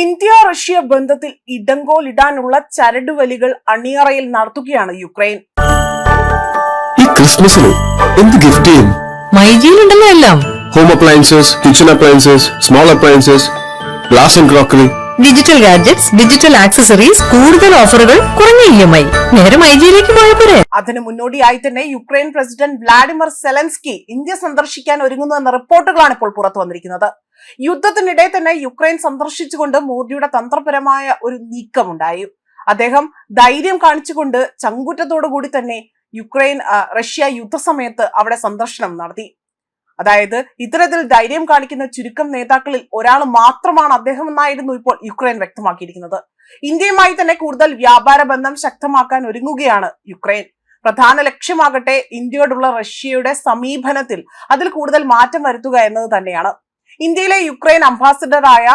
India Russia ബന്ധത്തിൽ ഇടങ്കോലിടാനുള്ള ചരടുവലികൾ അണിയറയിൽ നടത്തുകയാണ് യുക്രൈൻ. ഈ ക്രിസ്മസിന് എന്ത് ഗിഫ്റ്റ് ചെയ്യും? മൈജിയിലുണ്ടല്ലോ എല്ലാം. Home appliances, kitchen appliances, small appliances, glass and crockery, digital gadgets, digital accessories, കൂടുതൽ ഓഫറുകൾ, കുറഞ്ഞ EMI. നേരെ മൈജിയിലേക്ക് പോയപ്പോരെ. അതിന് മുന്നോടിയായി തന്നെ Ukraine president Vladimir Zelensky India സന്ദർശിക്കാൻ ഒരുങ്ങുന്നു എന്ന റിപ്പോർട്ടുകളാണ് ഇപ്പോൾ പുറത്തു വന്നിരിക്കുന്നത്. യുദ്ധത്തിനിടെ തന്നെ യുക്രൈൻ സന്ദർശിച്ചുകൊണ്ട് മോദിയുടെ തന്ത്രപരമായ ഒരു നീക്കമുണ്ടായി. അദ്ദേഹം ധൈര്യം കാണിച്ചുകൊണ്ട് ചങ്കുറ്റത്തോടു കൂടി തന്നെ റഷ്യ യുദ്ധസമയത്ത് അവിടെ സന്ദർശനം നടത്തി. അതായത് ഇത്തരത്തിൽ ധൈര്യം കാണിക്കുന്ന ചുരുക്കം നേതാക്കളിൽ ഒരാൾ മാത്രമാണ് അദ്ദേഹം എന്നായിരുന്നു ഇപ്പോൾ യുക്രൈൻ വ്യക്തമാക്കിയിരിക്കുന്നത്. ഇന്ത്യയുമായി തന്നെ കൂടുതൽ വ്യാപാര ബന്ധം ശക്തമാക്കാൻ ഒരുങ്ങുകയാണ് യുക്രൈൻ. പ്രധാന ലക്ഷ്യമാകട്ടെ ഇന്ത്യയോടുള്ള റഷ്യയുടെ സമീപനത്തിൽ അതിൽ കൂടുതൽ മാറ്റം വരുത്തുക എന്നത് തന്നെയാണ്. ഇന്ത്യയിലെ യുക്രൈൻ അംബാസിഡറായ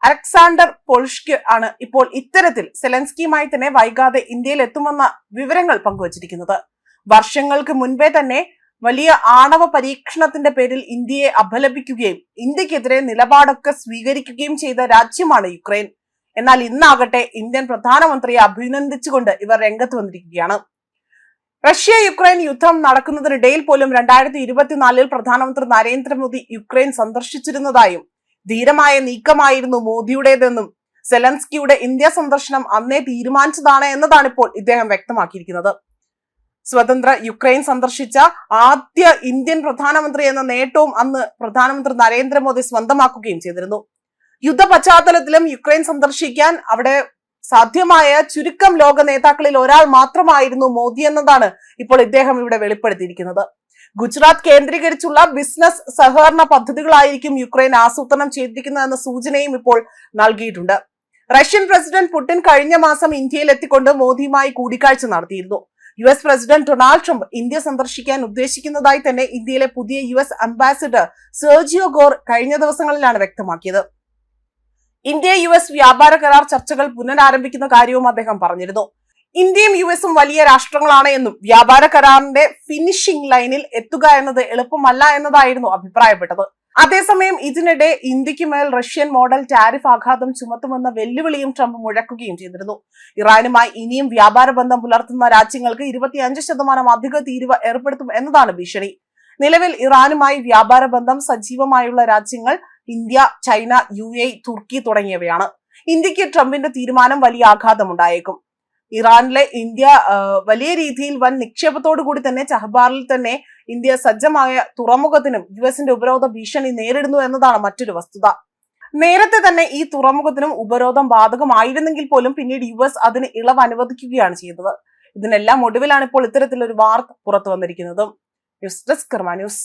അലക്സാണ്ടർ പോൾഷ്ക് ആണ് ഇപ്പോൾ ഇത്തരത്തിൽ സെലൻസ്കിയുമായി തന്നെ വൈകാതെ ഇന്ത്യയിൽ എത്തുമെന്ന വിവരങ്ങൾ പങ്കുവച്ചിരിക്കുന്നത്. വർഷങ്ങൾക്ക് മുൻപേ തന്നെ വലിയ ആണവ പരീക്ഷണത്തിന്റെ പേരിൽ ഇന്ത്യയെ അപലപിക്കുകയും ഇന്ത്യക്കെതിരെ നിലപാടൊക്കെ സ്വീകരിക്കുകയും ചെയ്ത രാജ്യമാണ് യുക്രൈൻ. എന്നാൽ ഇന്നാകട്ടെ ഇന്ത്യൻ പ്രധാനമന്ത്രിയെ അഭിനന്ദിച്ചുകൊണ്ട് ഇവർ രംഗത്ത് വന്നിരിക്കുകയാണ്. റഷ്യ യുക്രൈൻ യുദ്ധം നടക്കുന്നതിനിടയിൽ പോലും 2024 പ്രധാനമന്ത്രി നരേന്ദ്രമോദി യുക്രൈൻ സന്ദർശിച്ചിരുന്നതായും ധീരമായ നീക്കമായിരുന്നു മോദിയുടേതെന്നും സെലൻസ്കിയുടെ ഇന്ത്യ സന്ദർശനം അന്നേ തീരുമാനിച്ചതാണ് എന്നതാണ് ഇപ്പോൾ ഇദ്ദേഹം വ്യക്തമാക്കിയിരിക്കുന്നത്. സ്വതന്ത്ര യുക്രൈൻ സന്ദർശിച്ച ആദ്യ ഇന്ത്യൻ പ്രധാനമന്ത്രി എന്ന നേട്ടവും അന്ന് പ്രധാനമന്ത്രി നരേന്ദ്രമോദി സ്വന്തമാക്കുകയും ചെയ്തിരുന്നു. യുദ്ധ പശ്ചാത്തലത്തിലും യുക്രൈൻ സന്ദർശിക്കാൻ അവിടെ സാധ്യമായ ചുരുക്കം ലോക നേതാക്കളിൽ ഒരാൾ മാത്രമായിരുന്നു മോദി എന്നതാണ് ഇപ്പോൾ ഇദ്ദേഹം ഇവിടെ വെളിപ്പെടുത്തിയിരിക്കുന്നത്. ഗുജറാത്ത് കേന്ദ്രീകരിച്ചുള്ള ബിസിനസ് സഹകരണ പദ്ധതികളായിരിക്കും യുക്രൈൻ ആസൂത്രണം ചെയ്തിരിക്കുന്നതെന്ന സൂചനയും ഇപ്പോൾ നൽകിയിട്ടുണ്ട്. റഷ്യൻ പ്രസിഡന്റ് പുടിൻ കഴിഞ്ഞ മാസം ഇന്ത്യയിൽ എത്തിക്കൊണ്ട് മോദിയുമായി കൂടിക്കാഴ്ച നടത്തിയിരുന്നു. US president Donald Trump India സന്ദർശിക്കാൻ ഉദ്ദേശിക്കുന്നതായി തന്നെ ഇന്ത്യയിലെ പുതിയ US അംബാസിഡർ സെർജിയോ ഗോർ കഴിഞ്ഞ ദിവസങ്ങളിലാണ് വ്യക്തമാക്കിയത്. ഇന്ത്യ US വ്യാപാര കരാർ ചർച്ചകൾ പുനരാരംഭിക്കുന്ന കാര്യവും അദ്ദേഹം പറഞ്ഞിരുന്നു. ഇന്ത്യയും USഉം വലിയ രാഷ്ട്രങ്ങളാണ് എന്നും വ്യാപാര കരാറിന്റെ ഫിനിഷിംഗ് ലൈനിൽ എത്തുക എന്നത് എളുപ്പമല്ല എന്നതായിരുന്നു അഭിപ്രായപ്പെട്ടത്. അതേസമയം ഇതിനിടെ ഇന്ത്യക്ക് മേൽ റഷ്യൻ മോഡൽ ടാരിഫ് ആഘാതം ചുമത്തുമെന്ന വെല്ലുവിളിയും ട്രംപ് മുഴക്കുകയും ചെയ്തിരുന്നു. ഇറാനുമായി ഇനിയും വ്യാപാര ബന്ധം പുലർത്തുന്ന രാജ്യങ്ങൾക്ക് 25% അധിക തീരുവ ഏർപ്പെടുത്തും എന്നതാണ് ഭീഷണി. നിലവിൽ ഇറാനുമായി വ്യാപാര ബന്ധം സജീവമായുള്ള രാജ്യങ്ങൾ ഇന്ത്യ, ചൈന, UAE, തുർക്കി തുടങ്ങിയവയാണ്. ഇന്ത്യക്ക് ട്രംപിന്റെ തീരുമാനം വലിയ ആഘാതമുണ്ടായേക്കും. ഇറാനിലെ ഇന്ത്യ വലിയ രീതിയിൽ വൻ നിക്ഷേപത്തോടു കൂടി തന്നെ ചഹബാറിൽ തന്നെ ഇന്ത്യ സജ്ജമായ തുറമുഖത്തിനും USന്റെ ഉപരോധ ഭീഷണി നേരിടുന്നു എന്നതാണ് മറ്റൊരു വസ്തുത. നേരത്തെ തന്നെ ഈ തുറമുഖത്തിനും ഉപരോധം ബാധകമായിരുന്നെങ്കിൽ പോലും പിന്നീട് US അതിന് ഇളവ് അനുവദിക്കുകയാണ് ചെയ്തത്. ഇതിനെല്ലാം ഒടുവിലാണ് ഇപ്പോൾ ഇത്തരത്തിലൊരു വാർത്ത പുറത്തു വന്നിരിക്കുന്നത്. ന്യൂസ് ഡെസ്ക് കർമ്മ ന്യൂസ്.